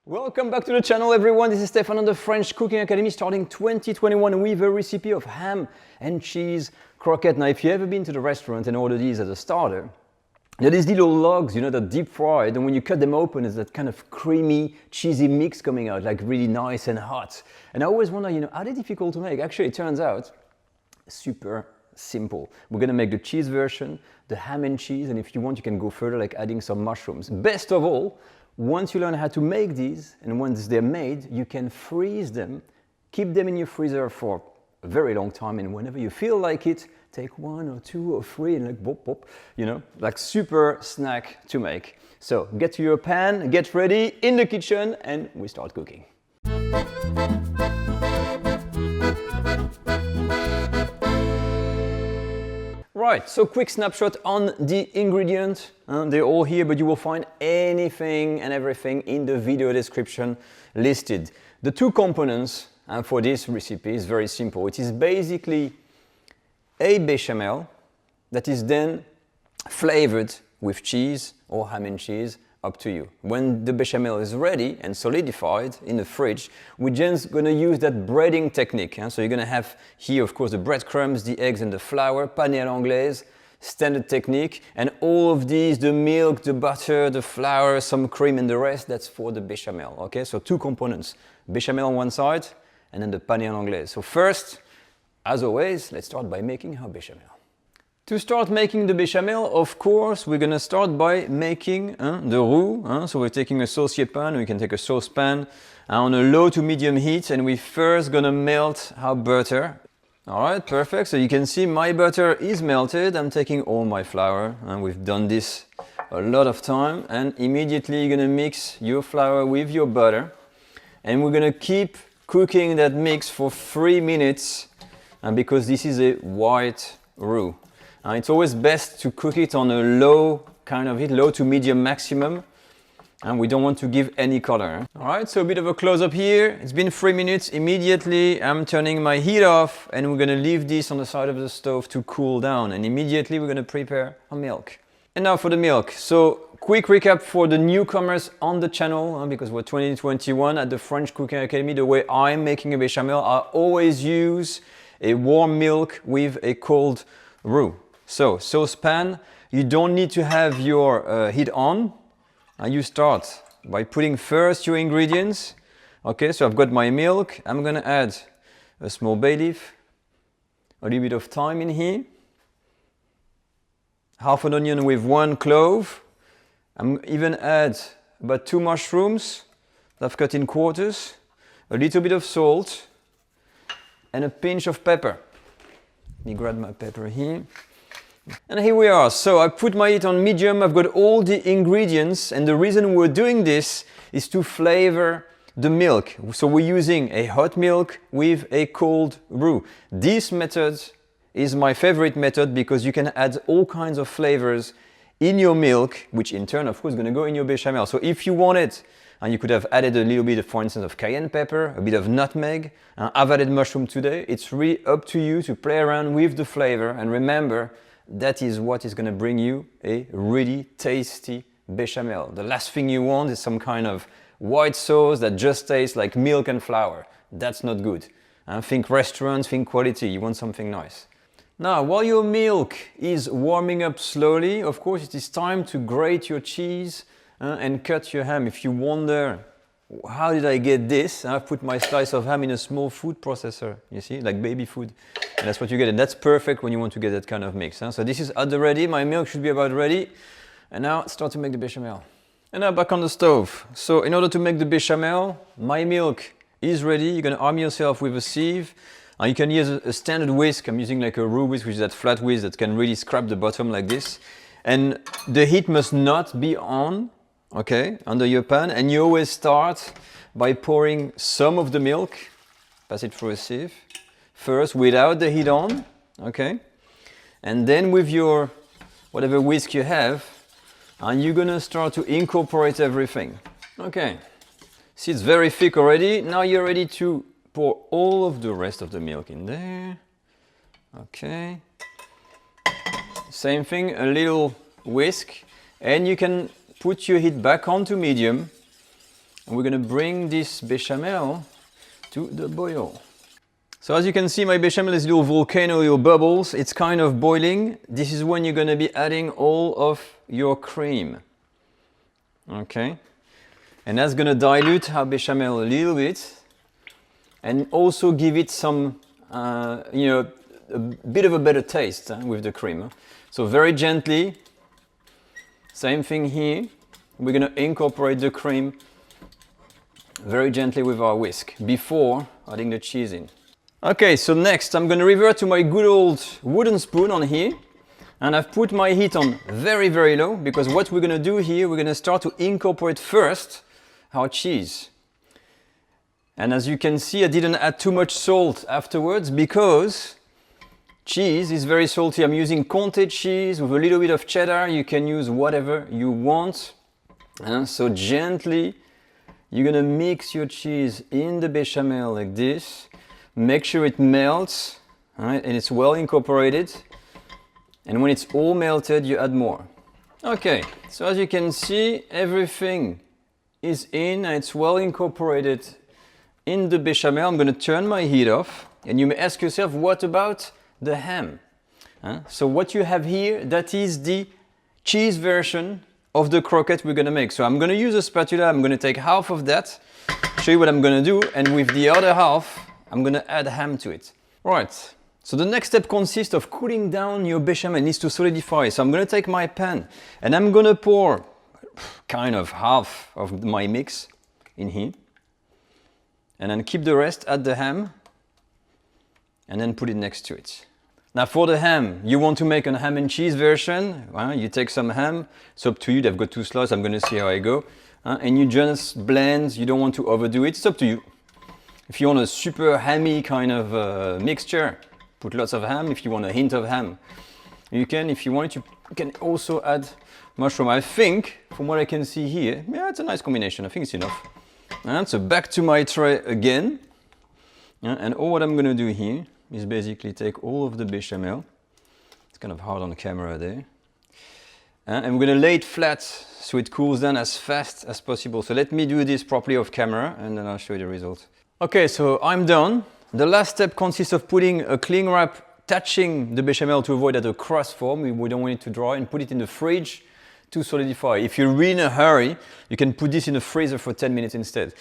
Welcome back to the channel, everyone. This is Stefan on the French Cooking Academy, starting 2021 with a recipe of ham and cheese croquette. Now, if you've ever been to the restaurant and ordered these as a starter, there are these little logs, that deep fried, and when you cut them open, there's that kind of creamy, cheesy mix coming out, like really nice and hot. And I always wonder, are they difficult to make? Actually, it turns out super simple. We're gonna make the cheese version, the ham and cheese, and if you want, you can go further, like adding some mushrooms. Best of all, once you learn how to make these, and once they're made, you can freeze them, keep them in your freezer for a very long time, and whenever you feel like it, take one or two or three and like pop, pop, like super snack to make. So get to your pan, get ready in the kitchen, and we start cooking. Right, so quick snapshot on the ingredients. They're all here, but you will find anything and everything in the video description listed. The two components for this recipe is very simple. It is basically a bechamel that is then flavored with cheese or ham and cheese, up to you. When the bechamel is ready and solidified in the fridge, we're just gonna use that breading technique. So you're gonna have here, of course, the breadcrumbs, the eggs and the flour, pane anglaise, standard technique, and all of these, the milk, the butter, the flour, some cream and the rest, that's for the bechamel, okay? So two components, bechamel on one side and then the pane anglaise. So first, as always, let's start by making our bechamel. To start making the bechamel, of course, we're gonna start by making the roux. So we're taking a saucier pan, we can take a saucepan on a low to medium heat, and we're first gonna melt our butter. All right, perfect. So you can see my butter is melted. I'm taking all my flour, and we've done this a lot of time. And immediately you're gonna mix your flour with your butter, and we're gonna keep cooking that mix for 3 minutes, because this is a white roux. It's always best to cook it on a low kind of heat, low to medium maximum, and we don't want to give any color. All right, so a bit of a close-up here. It's been 3 minutes. Immediately, I'm turning my heat off, and we're gonna leave this on the side of the stove to cool down, and immediately we're gonna prepare our milk. And now for the milk. So quick recap for the newcomers on the channel, because we're 2021 at the French Cooking Academy. The way I'm making a bechamel, I always use a warm milk with a cold roux. So, saucepan, you don't need to have your heat on. You start by putting first your ingredients. Okay, so I've got my milk. I'm gonna add a small bay leaf, a little bit of thyme in here, half an onion with 1 clove. I'm even add about 2 mushrooms that I've cut in quarters, a little bit of salt, and a pinch of pepper. Let me grab my pepper here. And here we are. So I put my heat on medium. I've got all the ingredients, and the reason we're doing this is to flavor the milk. So we're using a hot milk with a cold roux. This method is my favorite method because you can add all kinds of flavors in your milk, which in turn, of course, is going to go in your bechamel. So if you want it, and you could have added a little bit, for instance, of cayenne pepper, a bit of nutmeg. I've added mushroom today. It's really up to you to play around with the flavor, and remember, that is what is going to bring you a really tasty bechamel. The last thing you want is some kind of white sauce that just tastes like milk and flour. That's not good. Think restaurants, think quality. You want something nice. Now, while your milk is warming up slowly, of course, it is time to grate your cheese and cut your ham. If you wonder, how did I get this? I've put my slice of ham in a small food processor, you see, like baby food. And that's what you get, and that's perfect when you want to get that kind of mix. So this is at the ready. My milk should be about ready. And now start to make the bechamel. And now back on the stove. So in order to make the bechamel, my milk is ready. You're gonna arm yourself with a sieve. You can use a standard whisk. I'm using like a roux whisk, which is that flat whisk that can really scrap the bottom like this. And the heat must not be on, okay, under your pan. And you always start by pouring some of the milk, pass it through a sieve, first without the heat on, okay? And then with your whatever whisk you have, and you're gonna start to incorporate everything. Okay, see, it's very thick already. Now you're ready to pour all of the rest of the milk in there. Okay. Same thing, a little whisk, and you can put your heat back on to medium And we're going to bring this bechamel to the boil. So as you can see, my bechamel is a little volcano, little bubbles. It's kind of boiling. This is when you're going to be adding all of your cream. Okay. And that's going to dilute our bechamel a little bit and also give it some, a bit of a better taste with the cream. So very gently, same thing here. We're going to incorporate the cream very gently with our whisk before adding the cheese in. Okay, so next I'm going to revert to my good old wooden spoon on here. And I've put my heat on very, very low because what we're going to do here, we're going to start to incorporate first our cheese. And as you can see, I didn't add too much salt afterwards because cheese is very salty. I'm using comte cheese with a little bit of cheddar. You can use whatever you want. And so gently, you're going to mix your cheese in the bechamel like this. Make sure it melts, all right, and it's well incorporated. And when it's all melted, you add more. Okay, so as you can see, everything is in and it's well incorporated in the bechamel. I'm going to turn my heat off. And you may ask yourself, what about the ham? So what you have here, that is the cheese version of the croquette we're going to make. So I'm going to use a spatula. I'm going to take half of that, show you what I'm going to do. And with the other half, I'm going to add ham to it. Right. So the next step consists of cooling down your bechamel. It needs to solidify. So I'm going to take my pan and I'm going to pour kind of half of my mix in here. And then keep the rest at the ham and then put it next to it. Now for the ham, you want to make a ham and cheese version. You take some ham, it's up to you. They've got 2 slices. I'm going to see how I go. And you just blend. You don't want to overdo it. It's up to you. If you want a super hammy kind of mixture, put lots of ham. If you want a hint of ham, you can. If you want it, you can also add mushroom. I think, from what I can see here, yeah, it's a nice combination. I think it's enough. And so back to my tray again. And all what I'm going to do here is basically take all of the bechamel. It's kind of hard on the camera there. And we're going to lay it flat so it cools down as fast as possible. So let me do this properly off camera and then I'll show you the result. Okay, so I'm done. The last step consists of putting a cling wrap touching the bechamel to avoid that a crust form. We don't want it to dry, and put it in the fridge to solidify. If you're really in a hurry, you can put this in the freezer for 10 minutes instead.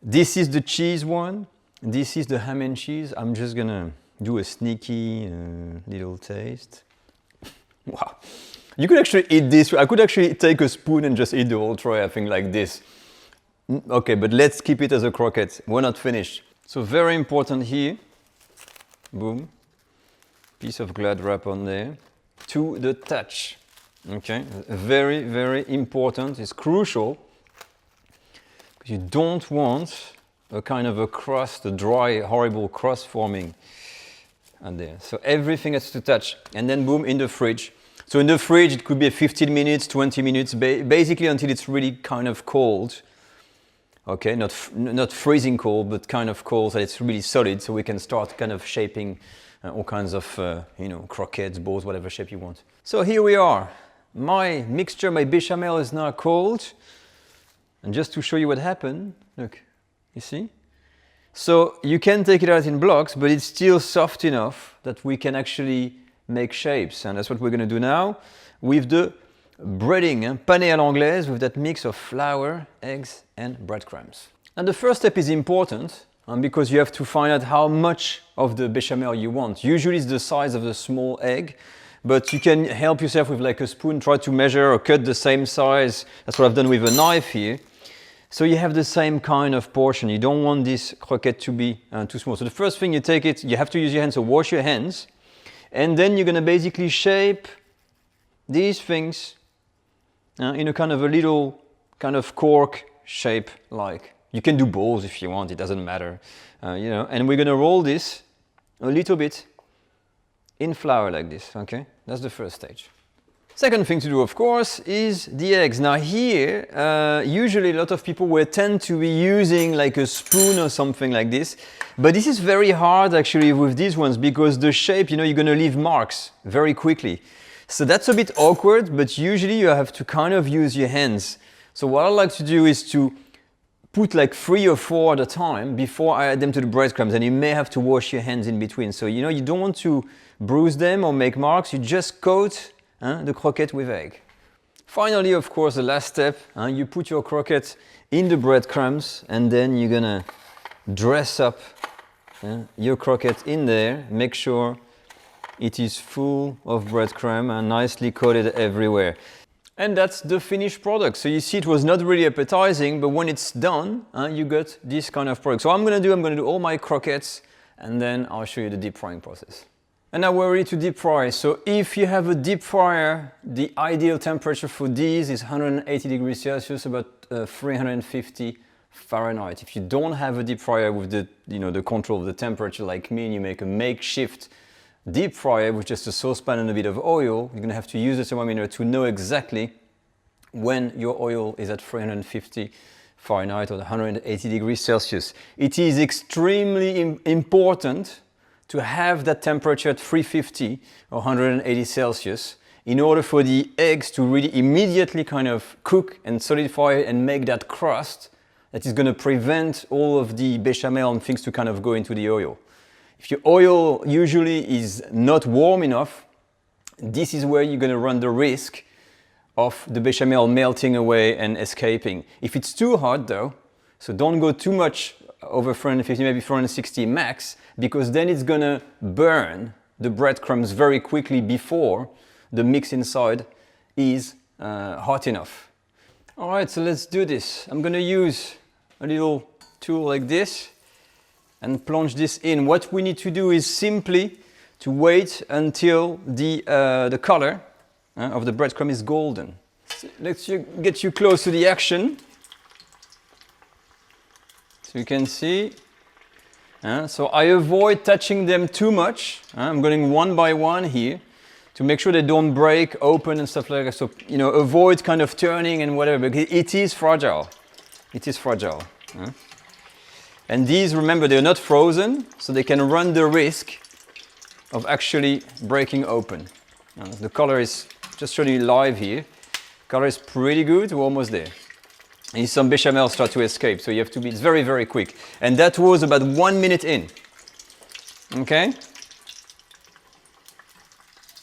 This is the cheese one. This is the ham and cheese. I'm just gonna do a sneaky little taste. Wow. You could actually eat this. I could actually take a spoon and just eat the whole tray, I think, like this. Okay, but let's keep it as a croquette. We're not finished. So very important here. Boom. Piece of Glad wrap on there. To the touch. Okay, very, very important. It's crucial. Because you don't want a kind of a crust, a dry, horrible crust forming on there. So everything has to touch. And then boom, in the fridge. So in the fridge, it could be 15 minutes, 20 minutes, basically until it's really kind of cold. Okay, not freezing cold, but kind of cold, so it's really solid, so we can start kind of shaping all kinds of, croquettes, balls, whatever shape you want. So here we are. My mixture, my bechamel is now cold. And just to show you what happened, look, you see? So you can take it out in blocks, but it's still soft enough that we can actually make shapes. And that's what we're going to do now with the breading, pane à l'anglaise, with that mix of flour, eggs and breadcrumbs. And the first step is important because you have to find out how much of the bechamel you want. Usually it's the size of the small egg, but you can help yourself with like a spoon, try to measure or cut the same size. That's what I've done with a knife here. So you have the same kind of portion. You don't want this croquette to be too small. So the first thing you take it, you have to use your hands, so wash your hands. And then you're going to basically shape these things in a kind of a little kind of cork shape like. You can do balls if you want, it doesn't matter. And we're going to roll this a little bit in flour like this, okay? That's the first stage. Second thing to do, of course, is the eggs. Now here, usually a lot of people will tend to be using like a spoon or something like this. But this is very hard actually with these ones because the shape, you're going to leave marks very quickly. So that's a bit awkward, but usually you have to kind of use your hands. So what I like to do is to put like 3 or 4 at a time before I add them to the breadcrumbs, and you may have to wash your hands in between. So you know, you don't want to bruise them or make marks. You just coat the croquette with egg. Finally, of course, the last step, you put your croquette in the breadcrumbs, and then you're gonna dress up your croquette in there. Make sure it is full of breadcrumb and nicely coated everywhere. And that's the finished product. So you see, it was not really appetizing, but when it's done, you got this kind of product. So I'm gonna do all my croquettes, and then I'll show you the deep frying process. And now we're ready to deep fry. So if you have a deep fryer, the ideal temperature for these is 180 degrees Celsius, about 350 Fahrenheit. If you don't have a deep fryer with the control of the temperature like me, and you make a makeshift deep fryer with just a saucepan and a bit of oil, you're gonna have to use the thermometer to know exactly when your oil is at 350 Fahrenheit or 180 degrees Celsius. It is extremely important to have that temperature at 350 or 180 Celsius in order for the eggs to really immediately kind of cook and solidify and make that crust that is going to prevent all of the bechamel and things to kind of go into the oil. If your oil usually is not warm enough, this is where you're going to run the risk of the bechamel melting away and escaping. If it's too hot though, so don't go too much over 450, maybe 460 max, because then it's gonna burn the breadcrumbs very quickly before the mix inside is hot enough. All right, so let's do this. I'm gonna use a little tool like this and plunge this in. What we need to do is simply to wait until the color of the breadcrumb is golden. So let's get you close to the action. So you can see, so I avoid touching them too much. I'm going one by one here to make sure they don't break open and stuff like that. So, you know, avoid kind of turning and whatever, because it is fragile. It is fragile. And these, remember, they're not frozen, so they can run the risk of actually breaking open. The color is, just showing you live here, color is pretty good, we're almost there. And some bechamel start to escape, so you have to be, it's very, very quick. And that was about 1 minute in. Okay?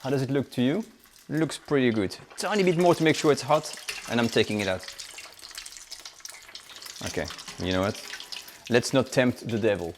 How does it look to you? It looks pretty good. Tiny bit more to make sure it's hot, and I'm taking it out. Okay, you know what? Let's not tempt the devil.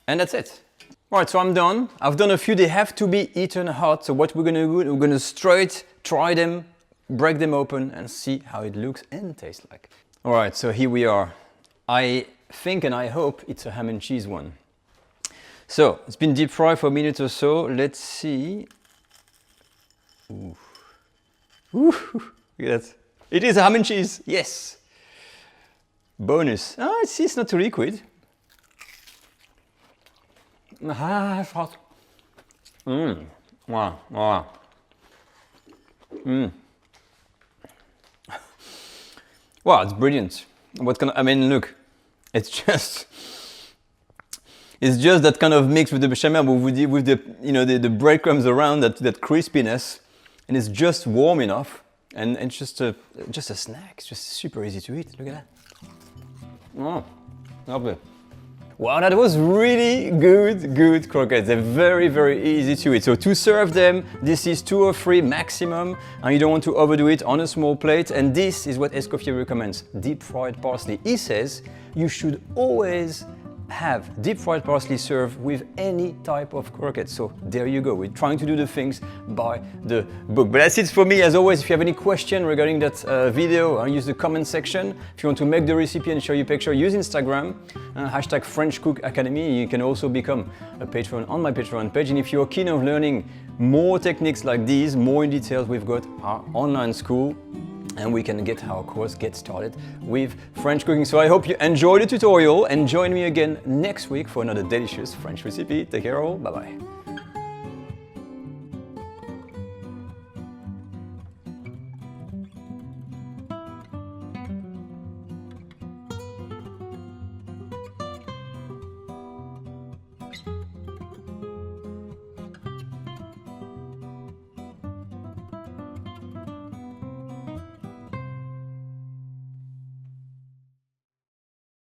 And that's it. All right, so I'm done. I've done a few, they have to be eaten hot. So what we're gonna do, we're gonna straight try them, break them open and see how it looks and tastes like. All right, so here we are. I think and I hope it's a ham and cheese one. So it's been deep fried for a minute or so. Let's see. Ooh. Ooh, look at that. It is a ham and cheese, yes. Bonus. Ah, see, it's not too liquid. Ah, it's hot. Wow, wow. Wow, it's brilliant. What can I mean? Look, it's just that kind of mix with the bechamel, with the you know the breadcrumbs around that crispiness, and it's just warm enough, and it's just a snack. It's just super easy to eat. Look at that. Oh, lovely. Wow, that was really good croquettes. They're very, very easy to eat. So to serve them, this is 2 or 3 maximum, and you don't want to overdo it on a small plate. And this is what Escoffier recommends, deep fried parsley. He says you should always have deep fried parsley served with any type of croquette. So there you go, we're trying to do the things by the book. But that's it for me. As always, if you have any question regarding that video, use the comment section. If you want to make the recipe and show your picture, use Instagram, hashtag French Cook Academy. You can also become a patron on my Patreon page. And if you're keen on learning more techniques like these, more in details, we've got our online school, and we can get our course, get started with French cooking. So I hope you enjoyed the tutorial and join me again next week for another delicious French recipe. Take care all, bye bye.